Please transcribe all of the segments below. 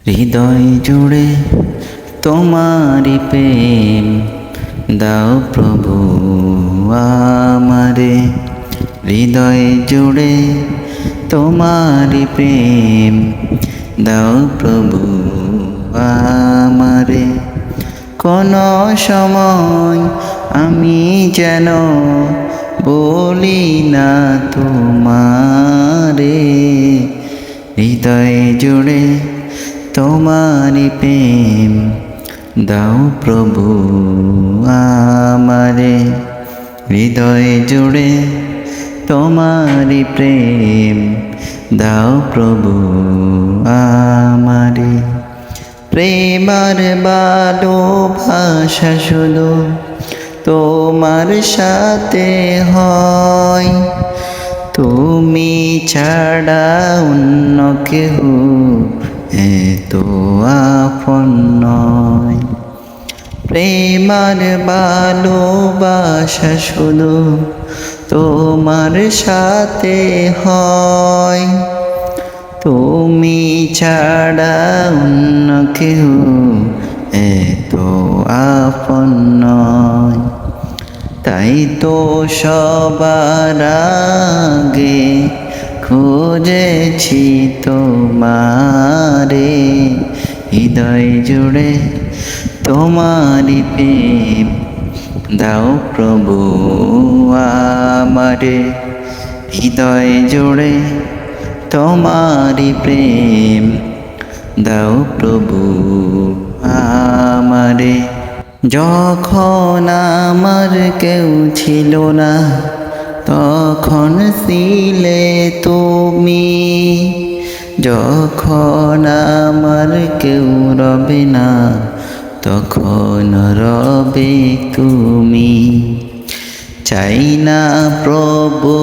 হৃদয় জুড়ে তোমারি প্রেম দাও প্রভু আমারে। হৃদয় জুড়ে তোমারি প্রেম দাও প্রভু আমারে। কোন সময় আমি যেন বলি না তোমারে। হৃদয় জুড়ে তোমারি প্রেম দাও প্রভু আমারে। হৃদয় জুড়ে তোমারি প্রেম দাও প্রভু আমারে। প্রেমার ভালোবাসা শুধু তোমার সাথে হয়, তুমি ছাড়া অন্য কেহ এত আপন নয়। প্রেমার ভালোবাসা শুধু তোমার সাথে হয়, তুমি ছাড়া অন্য কেহ এত আপন নয়। তাই তো সবার আগে খুঁজেছি তোমারে। হৃদয় জুড়ে তোমারি প্রেম দাও প্রভু আমারে। হৃদয় জুড়ে তোমারি প্রেম দাও প্রভু আমারে। যখন আমার কেউ ছিল না তখন ছিলে তুমি, যখন আমার কেউ রবে না তখন রবে তুমি। চাই না প্রভু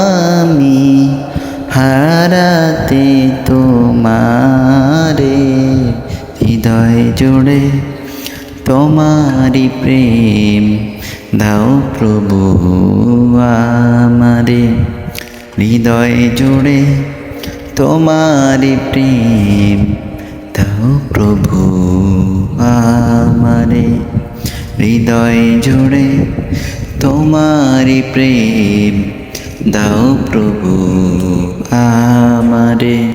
আমি হারাতে তোমারে। হৃদয় জুড়ে তোমারি প্রেম দাও প্রভু আমারে। হৃদয় জুড়ে তোমারি প্রেম দাও প্রভু আমারে। হৃদয় জুড়ে তোমারি প্রেম দাও প্রভু আমারে।